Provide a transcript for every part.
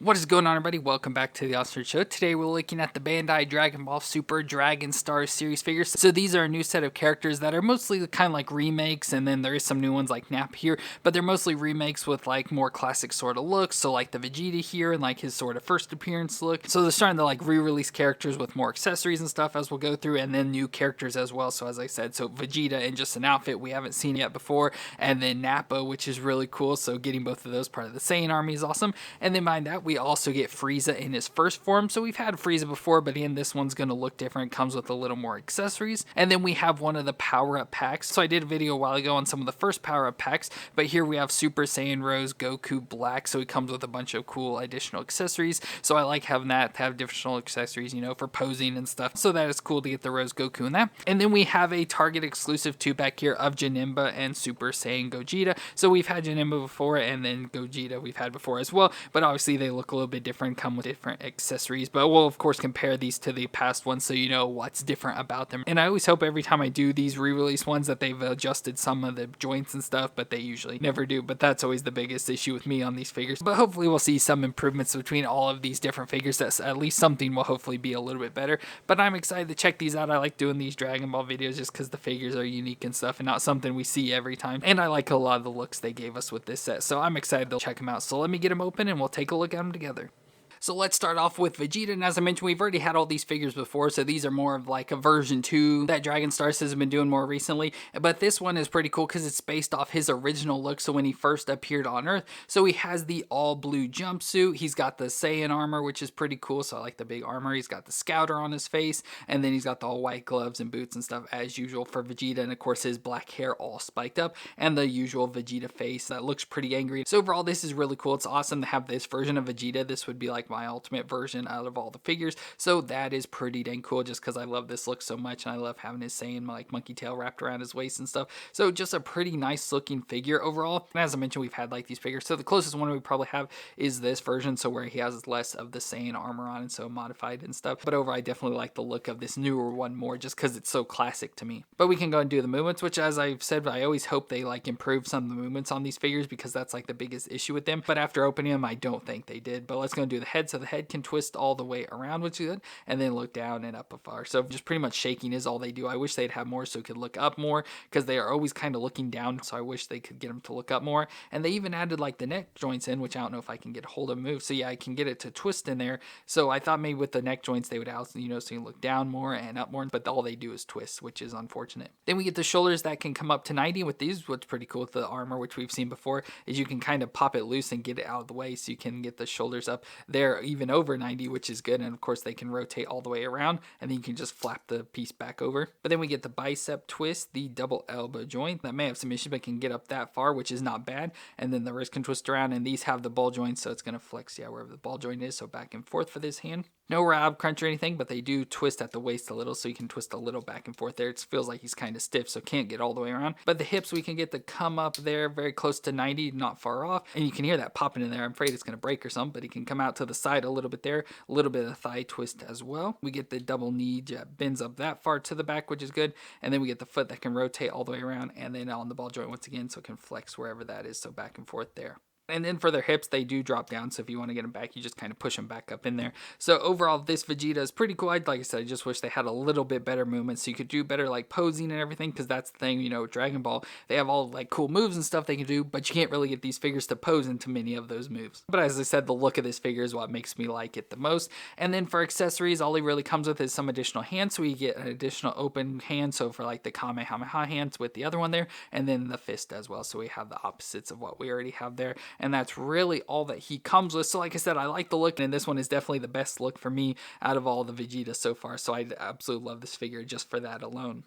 What is going on, everybody? Welcome back to the Austin Show. Today we're looking at the Bandai Dragon Ball Super Dragon Star series figures. So these are a new set of characters that are mostly kind of like remakes, and then there is some new ones like Nappa here, but they're mostly remakes with like more classic sort of looks. So like the Vegeta here and like his sort of first appearance look. So they're starting to like re-release characters with more accessories and stuff as we'll go through, and then new characters as well. So as I said, so Vegeta in just an outfit we haven't seen yet before, and then Nappa, which is really cool. So getting both of those part of the Saiyan army is awesome. And then behind that we also get Frieza in his first form. So we've had Frieza before, but in this one's going to look different. Comes with a little more accessories. And then we have one of the power-up packs. So I did a video a while ago on some of the first power-up packs, but here we have Super Saiyan Rose Goku Black. So he comes with a bunch of cool additional accessories. So I like having that, to have additional accessories, you know, for posing and stuff. So that is cool to get the Rose Goku in that. And then we have a Target exclusive 2-pack here of Janemba and Super Saiyan Gogeta. So we've had Janemba before, and then Gogeta we've had before as well, but obviously they look a little bit different, come with different accessories, but we'll of course compare these to the past ones so you know what's different about them. And I always hope every time I do these re-release ones that they've adjusted some of the joints and stuff, but they usually never do. But that's always the biggest issue with me on these figures. But hopefully we'll see some improvements between all of these different figures. That's at least something will hopefully be a little bit better. But I'm excited to check these out. I like doing these Dragon Ball videos just because the figures are unique and stuff and not something we see every time. And I like a lot of the looks they gave us with this set, so I'm excited to check them out. So let me get them open and we'll take a look at them together. So let's start off with Vegeta, and as I mentioned, we've already had all these figures before, so these are more of like a version 2 that Dragon Stars has been doing more recently. But this one is pretty cool because it's based off his original look, so when he first appeared on Earth. So he has the all blue jumpsuit, he's got the Saiyan armor, which is pretty cool, so I like the big armor. He's got the scouter on his face, and then he's got the all white gloves and boots and stuff as usual for Vegeta, and of course his black hair all spiked up, and the usual Vegeta face that looks pretty angry. So overall this is really cool. It's awesome to have this version of Vegeta. This would be like my ultimate version out of all the figures, so that is pretty dang cool just because I love this look so much, and I love having his Saiyan like monkey tail wrapped around his waist and stuff. So just a pretty nice looking figure overall. And as I mentioned, we've had like these figures, so the closest one we probably have is this version, so where he has less of the Saiyan armor on and so modified and stuff. But overall I definitely like the look of this newer one more just because it's so classic to me. But we can go and do the movements, which as I've said, I always hope they like improve some of the movements on these figures because that's like the biggest issue with them. But after opening them, I don't think they did. But let's go and do the head. So the head can twist all the way around, which is good, and then look down and up afar. So just pretty much shaking is all they do. I wish they'd have more so it could look up more because they are always kind of looking down, so I wish they could get them to look up more. And they even added like the neck joints in, which I don't know if I can get a hold of move. So yeah, I can get it to twist in there. So I thought maybe with the neck joints they would also, you know, so you look down more and up more, but all they do is twist, which is unfortunate. Then we get the shoulders that can come up to 90 with these. What's pretty cool with the armor, which we've seen before, is you can kind of pop it loose and get it out of the way, so you can get the shoulders up there even over 90, which is good. And of course they can rotate all the way around, and then you can just flap the piece back over. But then we get the bicep twist, the double elbow joint that may have some issues but can get up that far, which is not bad. And then the wrist can twist around, and these have the ball joints, so it's going to flex, yeah, wherever the ball joint is, so back and forth for this hand. No ab crunch or anything, but they do twist at the waist a little, so you can twist a little back and forth there. It feels like he's kind of stiff, so can't get all the way around. But the hips, we can get the come up there very close to 90, not far off. And you can hear that popping in there. I'm afraid it's going to break or something, but he can come out to the side a little bit there. A little bit of thigh twist as well. We get the double knee jab, bends up that far to the back, which is good. And then we get the foot that can rotate all the way around, and then on the ball joint once again, so it can flex wherever that is, so back and forth there. And then for their hips, they do drop down, so if you want to get them back, you just kind of push them back up in there. So overall, this Vegeta is pretty cool. Like I said, I just wish they had a little bit better movement, so you could do better like posing and everything, because that's the thing, you know, Dragon Ball, they have all like cool moves and stuff they can do, but you can't really get these figures to pose into many of those moves. But as I said, the look of this figure is what makes me like it the most. And then for accessories, all he really comes with is some additional hands, so you get an additional open hand, so for like the Kamehameha hands with the other one there, and then the fist as well, so we have the opposites of what we already have there. And that's really all that he comes with. So like I said, I like the look, and this one is definitely the best look for me out of all the Vegeta so far, so I absolutely love this figure just for that alone.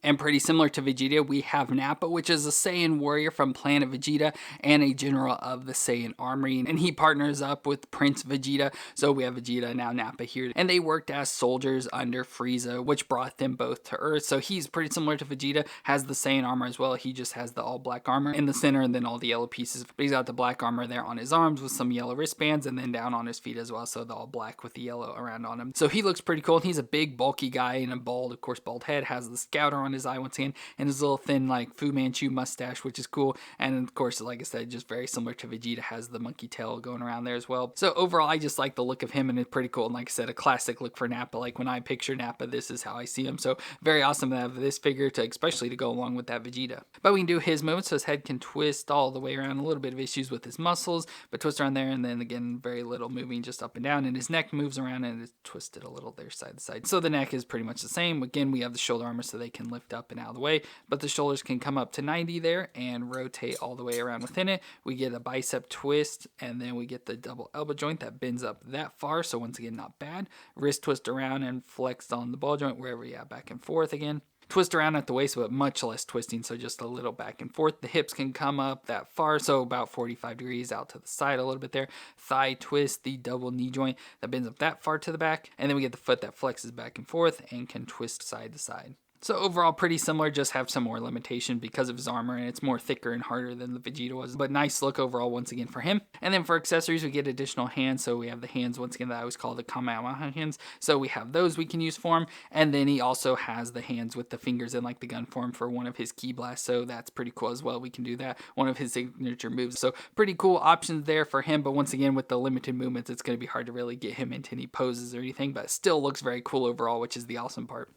And pretty similar to Vegeta, we have Nappa, which is a Saiyan warrior from Planet Vegeta and a general of the Saiyan Army. And he partners up with Prince Vegeta. So we have Vegeta, now Nappa here. And they worked as soldiers under Frieza, which brought them both to Earth. So he's pretty similar to Vegeta, has the Saiyan armor as well. He just has the all black armor in the center and then all the yellow pieces. But he's got the black armor there on his arms with some yellow wristbands, and then down on his feet as well. So the all black with the yellow around on him. So he looks pretty cool. He's a big, bulky guy and a bald, of course, bald head, has the scouter on his eye once again, and his little thin like Fu Manchu mustache, which is cool. And of course, like I said, just very similar to Vegeta, has the monkey tail going around there as well. So overall, I just like the look of him, and it's pretty cool. And like I said, a classic look for Nappa. Like when I picture Nappa, this is how I see him. So very awesome to have this figure, to especially to go along with that Vegeta. But we can do his movements, so his head can twist all the way around. A little bit of issues with his muscles, but twist around there, and then again, very little moving, just up and down. And his neck moves around and it's twisted a little there side to side. So the neck is pretty much the same. Again, we have the shoulder armor so they can lift up and out of the way, but the shoulders can come up to 90 there and rotate all the way around within it. We get a bicep twist, and then we get the double elbow joint that bends up that far. So once again, not bad. Wrist twist around and flex on the ball joint wherever you have, back and forth again. Twist around at the waist, but much less twisting, so just a little back and forth. The hips can come up that far, so about 45 degrees out to the side a little bit there. Thigh twist, the double knee joint that bends up that far to the back. And then we get the foot that flexes back and forth and can twist side to side. So overall, pretty similar, just have some more limitation because of his armor, and it's more thicker and harder than the Vegeta was. But nice look overall once again for him. And then for accessories, we get additional hands. So we have the hands, once again, that I always call the Kamehameha hands. So we have those we can use for him. And then he also has the hands with the fingers in like the gun form for one of his ki blasts. So that's pretty cool as well. We can do that, one of his signature moves. So pretty cool options there for him. But once again, with the limited movements, it's going to be hard to really get him into any poses or anything. But it still looks very cool overall, which is the awesome part.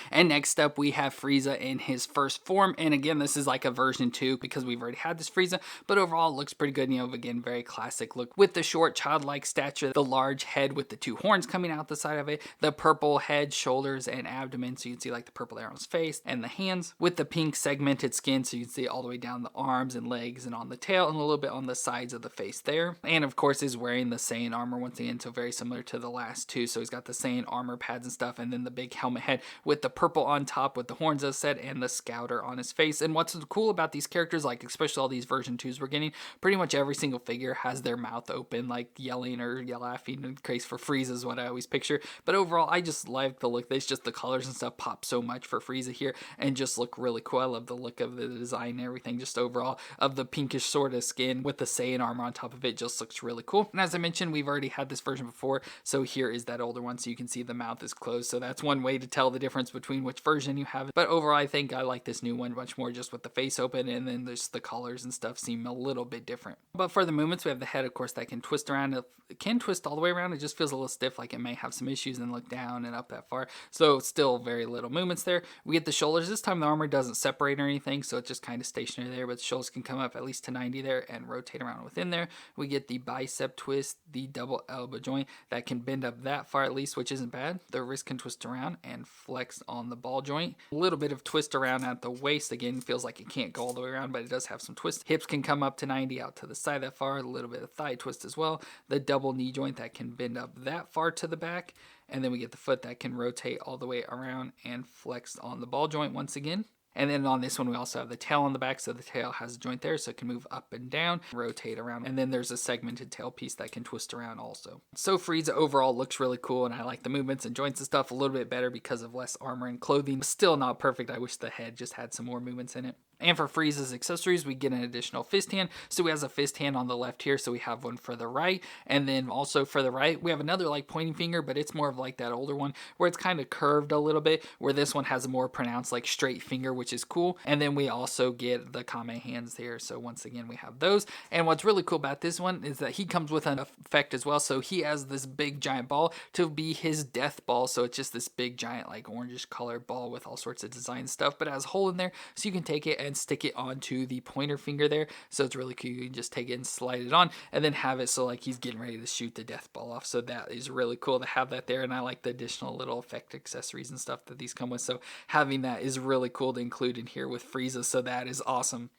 And next up, we have Frieza in his first form. And again, this is like a version 2 because we've already had this Frieza. But overall, it looks pretty good. You know, again, very classic look with the short, childlike stature, the large head with the 2 horns coming out the side of it, the purple head, shoulders, and abdomen. So you can see like the purple there on his face, and the hands with the pink segmented skin. So you can see all the way down the arms and legs and on the tail and a little bit on the sides of the face there. And of course, is wearing the Saiyan armor once again. So very similar to the last 2. So he's got the Saiyan armor pads and stuff, and then the big helmet head with the purple on top with the horns as said, and the scouter on his face. And what's cool about these characters, like especially all these version 2s we're getting, pretty much every single figure has their mouth open, like yelling or laughing, and craze for Frieza is what I always picture. But overall, I just like the look. It's just the colors and stuff pop so much for Frieza here and just look really cool. I love the look of the design and everything, just overall of the pinkish sort of skin with the Saiyan armor on top of it. Just looks really cool. And as I mentioned, we've already had this version before, so here is that older one. So you can see the mouth is closed, so that's one way to tell the difference between which version you have. But overall, I think I like this new one much more, just with the face open, and then just the colors and stuff seem a little bit different. But for the movements, we have the head, of course, that can twist around. It can twist all the way around. It just feels a little stiff, like it may have some issues and look down and up that far. So still very little movements there. We get the shoulders. This time the armor doesn't separate or anything, so it's just kind of stationary there, but the shoulders can come up at least to 90 there and rotate around within there. We get the bicep twist, the double elbow joint that can bend up that far at least, which isn't bad. The wrist can twist around and flex on the ball joint. A little bit of twist around at the waist. Again, feels like it can't go all the way around, but it does have some twist. Hips can come up to 90 out to the side that far. A little bit of thigh twist as well. The double knee joint that can bend up that far to the back. And then we get the foot that can rotate all the way around and flex on the ball joint once again. And then on this one, we also have the tail on the back, so the tail has a joint there, so it can move up and down, rotate around. And then there's a segmented tail piece that can twist around also. So Frieza overall looks really cool, and I like the movements and joints and stuff a little bit better because of less armor and clothing. Still not perfect. I wish the head just had some more movements in it. And for Frieza's accessories, we get an additional fist hand. So he has a fist hand on the left here, so we have one for the right. And then also for the right, we have another like pointing finger, but it's more of like that older one where it's kind of curved a little bit, where this one has a more pronounced like straight finger, which is cool. And then we also get the Kame hands here. So once again, we have those. And what's really cool about this one is that he comes with an effect as well. So he has this big giant ball to be his death ball. So it's just this big giant like orangish colored ball with all sorts of design stuff, but it has a hole in there, so you can take it and stick it onto the pointer finger there. So it's really cool. You can just take it and slide it on and then have it so like he's getting ready to shoot the death ball off. So that is really cool to have that there. And I like the additional little effect accessories and stuff that these come with. So having that is really cool to include in here with Frieza. So that is awesome.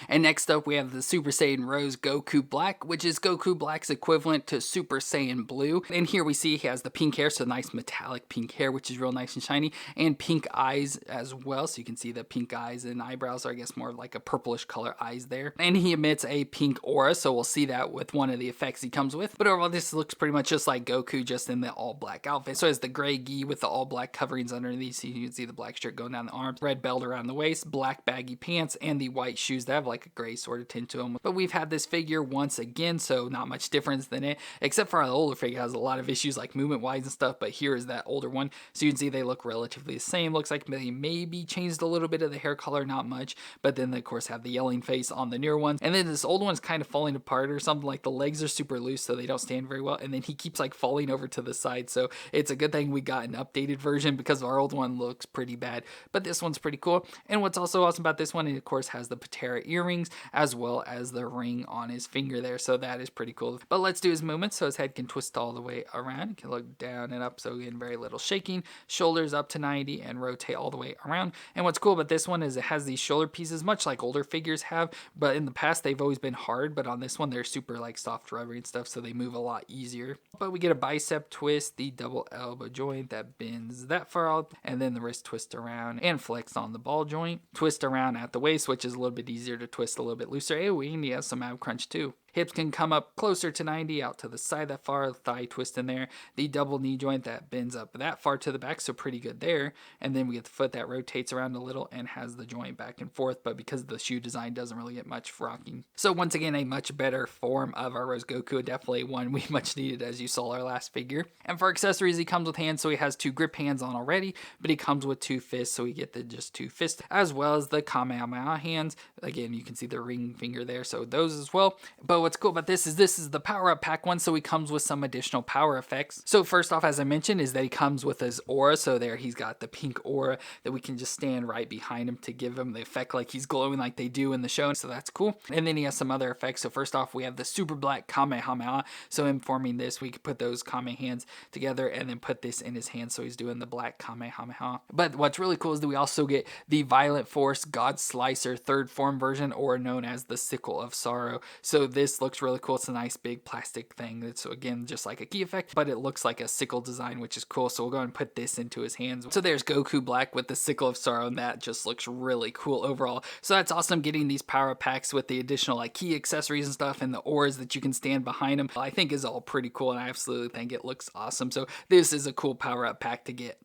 And next up, we have the Super Saiyan Rose Goku Black, which is Goku Black's equivalent to Super Saiyan Blue. And here we see he has the pink hair, so nice metallic pink hair, which is real nice and shiny, and pink eyes as well. So you can see the pink eyes and eyebrows are, I guess, more like a purplish color eyes there. And he emits a pink aura, so we'll see that with one of the effects he comes with. But overall, this looks pretty much just like Goku, just in the all black outfit. So it has the gray gi with the all black coverings underneath. So you can see the black shirt going down the arms, red belt around the waist, black baggy pants, and the white shoes that have like a gray sort of tint to them. But we've had this figure once again, so not much difference than it, except for our older figure has a lot of issues like movement wise and stuff, but here is that older one. So you can see they look relatively the same. Looks like they maybe changed a little bit of the hair color, not much, but then they of course have the yelling face on the newer one. And then this old one's kind of falling apart or something, like the legs are super loose so they don't stand very well, and then he keeps like falling over to the side. So it's a good thing we got an updated version because our old one looks pretty bad, but this one's pretty cool. And what's also awesome about this one, it of course has the Patera earrings as well as the ring on his finger there, so that is pretty cool. But let's do his movements. So his head can twist all the way around, he can look down and up, so again very little shaking. Shoulders up to 90 and rotate all the way around. And what's cool about this one is it has these shoulder pieces much like older figures have, but in the past they've always been hard, but on this one they're super like soft rubbery and stuff, so they move a lot easier. But we get a bicep twist, the double elbow joint that bends that far out, and then the wrist twist around and flex on the ball joint. Twist around at the waist, which is a little bit easier to twist, a little bit looser. Hey, we have some ab crunch too. Hips can come up closer to 90, out to the side that far, thigh twist in there. The double knee joint that bends up that far to the back, so pretty good there. And then we get the foot that rotates around a little and has the joint back and forth, but because the shoe design doesn't really get much rocking. So once again, a much better form of our Rose Goku, definitely one we much needed as you saw our last figure. And for accessories, he comes with hands, so he has 2 grip hands on already, but he comes with 2 fists, so we get the just 2 fists, as well as the Kamehameha hands. Again, you can see the ring finger there, so those as well. But what's cool about this is the power up pack one, so he comes with some additional power effects. So first off, as I mentioned, is that he comes with his aura, so there he's got the pink aura that we can just stand right behind him to give him the effect like he's glowing like they do in the show, so that's cool. And then he has some other effects. So first off, we have the super black Kamehameha, so in forming this we could put those Kame hands together and then put this in his hand, so he's doing the black Kamehameha. But what's really cool is that we also get the Violent Force God Slicer third form version, or known as the Sickle of Sorrow. So this looks really cool. It's a nice big plastic thing that's again just like a key effect, but it looks like a sickle design, which is cool. So we'll go and put this into his hands. So there's Goku Black with the Sickle of Sorrow, and that just looks really cool overall. So that's awesome, getting these power packs with the additional like key accessories and stuff, and the auras that you can stand behind them, I think is all pretty cool, and I absolutely think it looks awesome. So this is a cool power up pack to get.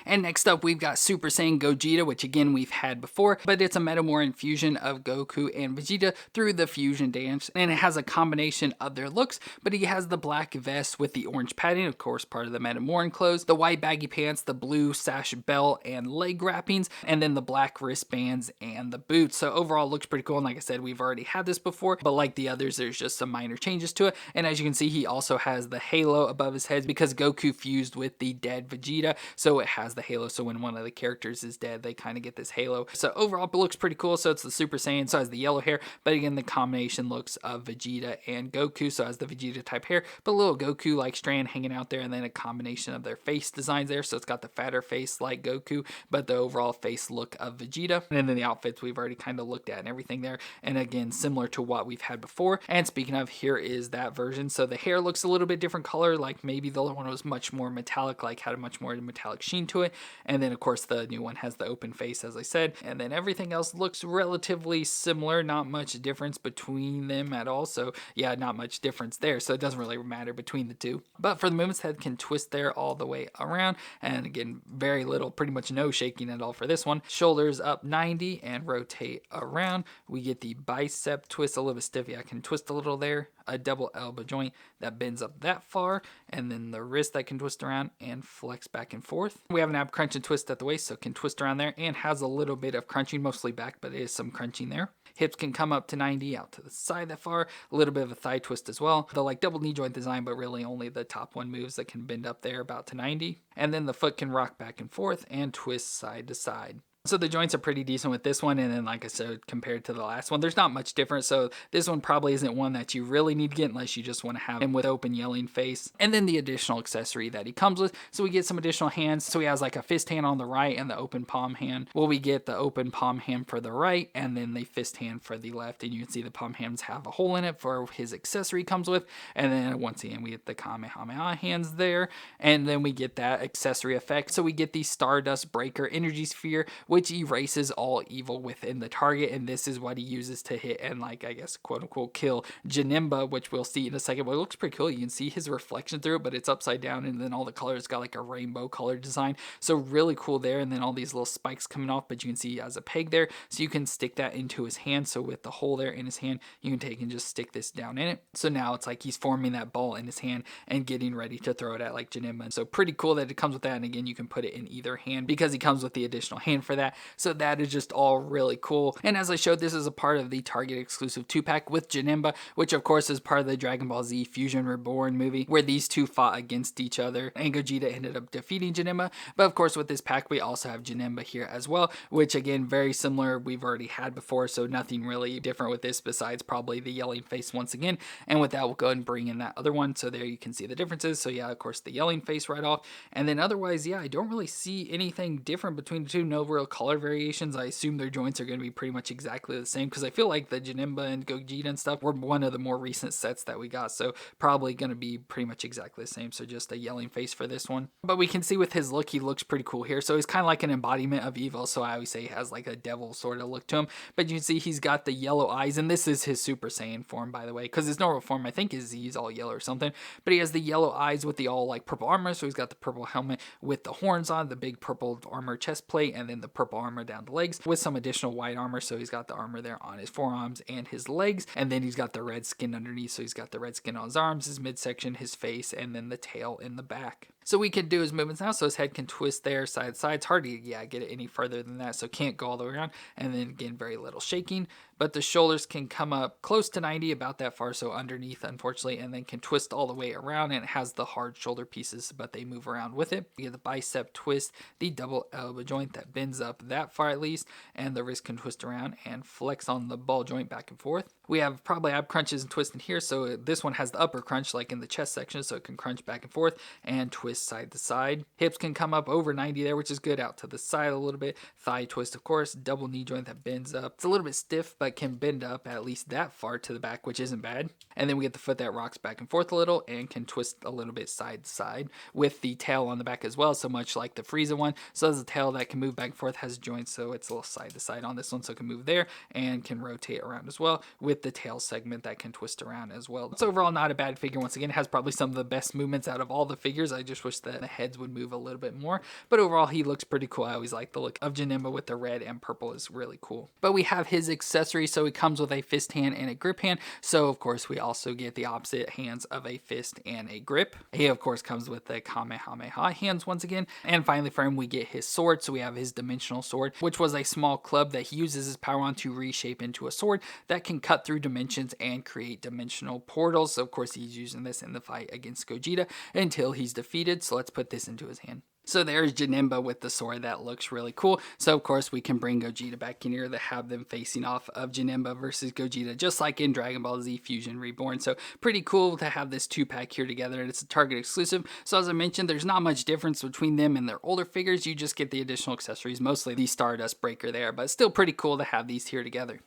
And next up, we've got Super Saiyan Gogeta, which again we've had before, but it's a Metamorph fusion of Goku and Vegeta through the fusion dance, and it has a combination of their looks. But he has the black vest with the orange padding, of course part of the Metamorph clothes, the white baggy pants, the blue sash belt and leg wrappings, and then the black wristbands and the boots. So overall looks pretty cool, and like I said, we've already had this before, but like the others, there's just some minor changes to it. And as you can see, he also has the halo above his head because Goku fused with the dead Vegeta, so it has the halo, so when one of the characters is dead, they kind of get this halo. So overall it looks pretty cool. So it's the Super Saiyan, so it has the yellow hair, but again the combination looks of Vegeta and Goku, so it has the Vegeta type hair, but a little Goku like strand hanging out there, and then a combination of their face designs there, so it's got the fatter face like Goku, but the overall face look of Vegeta. And then the outfits we've already kind of looked at and everything there, and again similar to what we've had before. And speaking of, here is that version. So the hair looks a little bit different color, like maybe the other one was much more metallic, like had a much more metallic sheen to it. And then of course the new one has the open face, as I said, and then everything else looks relatively similar, not much difference between them at all. So yeah, not much difference there, so it doesn't really matter between the two. But for the movements, head can twist there all the way around, and again very little, pretty much no shaking at all for this one. Shoulders up 90 and rotate around. We get the bicep twist, a little bit stiffy, I can twist a little there, a double elbow joint that bends up that far, and then the wrist that can twist around and flex back and forth. We have an ab crunch and twist at the waist, so it can twist around there and has a little bit of crunching, mostly back, but it is some crunching there. Hips can come up to 90, out to the side that far, a little bit of a thigh twist as well. The like double knee joint design, but really only the top one moves that can bend up there about to 90. And then the foot can rock back and forth and twist side to side. So the joints are pretty decent with this one, and then like I said, compared to the last one, there's not much difference. So this one probably isn't one that you really need to get unless you just want to have him with open yelling face. And then the additional accessory that he comes with, so we get some additional hands. So he has like a fist hand on the right and the open palm hand. Well, we get the open palm hand for the right and then the fist hand for the left, and you can see the palm hands have a hole in it for his accessory comes with. And then once again we get the Kamehameha hands there, and then we get that accessory effect. So we get the Stardust Breaker energy sphere which erases all evil within the target, and this is what he uses to hit and, like, I guess quote unquote kill Janemba, which we'll see in a second. But it looks pretty cool. You can see his reflection through it, but it's upside down, and then all the colors got like a rainbow color design, so really cool there. And then all these little spikes coming off, but you can see he has a peg there, so you can stick that into his hand. So with the hole there in his hand, you can take and just stick this down in it. So now it's like he's forming that ball in his hand and getting ready to throw it at like Janemba. So pretty cool that it comes with that. And again, you can put it in either hand because he comes with the additional hand for that. So that is just all really cool. And as I showed, this is a part of the Target exclusive 2-pack with Janemba, which of course is part of the Dragon Ball Z Fusion Reborn movie, where these two fought against each other and Gogeta ended up defeating Janemba. But of course with this pack we also have Janemba here as well, which again very similar, we've already had before, so nothing really different with this besides probably the yelling face once again. And with that we'll go ahead and bring in that other one, so there you can see the differences. So yeah, of course the yelling face right off, and then otherwise yeah, I don't really see anything different between the two. No real color variations. I assume their joints are going to be pretty much exactly the same, because I feel like the Janemba and Gogeta and stuff were one of the more recent sets that we got, so probably going to be pretty much exactly the same. So just a yelling face for this one. But we can see with his look, he looks pretty cool here. So he's kind of like an embodiment of evil, so I always say he has like a devil sort of look to him. But you can see he's got the yellow eyes, and this is his Super Saiyan form, by the way, because his normal form I think is he's all yellow or something, but he has the yellow eyes with the all like purple armor. So he's got the purple helmet with the horns on, the big purple armor chest plate, and then the purple armor down the legs with some additional white armor. So he's got the armor there on his forearms and his legs, and then he's got the red skin underneath. So he's got the red skin on his arms, his midsection, his face, and then the tail in the back. So we can do his movements now. So his head can twist there side to side. It's hard to get it any further than that, so can't go all the way around. And then again, very little shaking. But the shoulders can come up close to 90, about that far, so underneath unfortunately, and then can twist all the way around, and it has the hard shoulder pieces, but they move around with it. You get the bicep twist, the double elbow joint that bends up that far at least, and the wrist can twist around and flex on the ball joint back and forth. We have probably ab crunches and twisting here, so this one has the upper crunch like in the chest section, so it can crunch back and forth and twist side to side. Hips can come up over 90 there, which is good, out to the side a little bit. Thigh twist, of course, double knee joint that bends up. It's a little bit stiff, but can bend up at least that far to the back, which isn't bad. And then we get the foot that rocks back and forth a little and can twist a little bit side to side with the tail on the back as well, so much like the Frieza one. So there's a tail that can move back and forth, has joints, so it's a little side to side on this one, so it can move there and can rotate around as well, with the tail segment that can twist around as well. It's overall not a bad figure. Once again, it has probably some of the best movements out of all the figures. I just wish that the heads would move a little bit more, but overall he looks pretty cool. I always like the look of Janemba with the red and purple, is really cool. But we have his accessories, so he comes with a fist hand and a grip hand. So of course we also get the opposite hands of a fist and a grip. He of course comes with the Kamehameha hands once again. And finally for him we get his sword. So we have his dimensional sword, which was a small club that he uses his power on to reshape into a sword that can cut through dimensions and create dimensional portals. So of course he's using this in the fight against Gogeta until he's defeated. So let's put this into his hand. So there's Janemba with the sword. That looks really cool. So of course we can bring Gogeta back in here to have them facing off of Janemba versus Gogeta, just like in Dragon Ball Z Fusion Reborn. So pretty cool to have this 2-pack here together, and it's a Target exclusive. So as I mentioned, there's not much difference between them and their older figures. You just get the additional accessories, mostly the Stardust Breaker there, but still pretty cool to have these here together.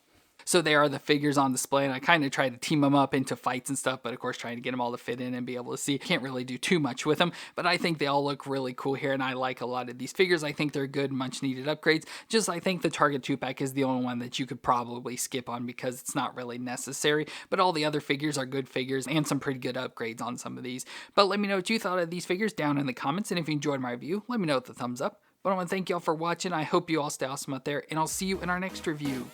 So there are the figures on display, and I kind of tried to team them up into fights and stuff, but of course trying to get them all to fit in and be able to see. Can't really do too much with them, but I think they all look really cool here, and I like a lot of these figures. I think they're good, much needed upgrades. Just I think the Target 2-pack is the only one that you could probably skip on because it's not really necessary, but all the other figures are good figures and some pretty good upgrades on some of these. But let me know what you thought of these figures down in the comments, and if you enjoyed my review, let me know with a thumbs up. But I want to thank y'all for watching. I hope you all stay awesome out there, and I'll see you in our next review.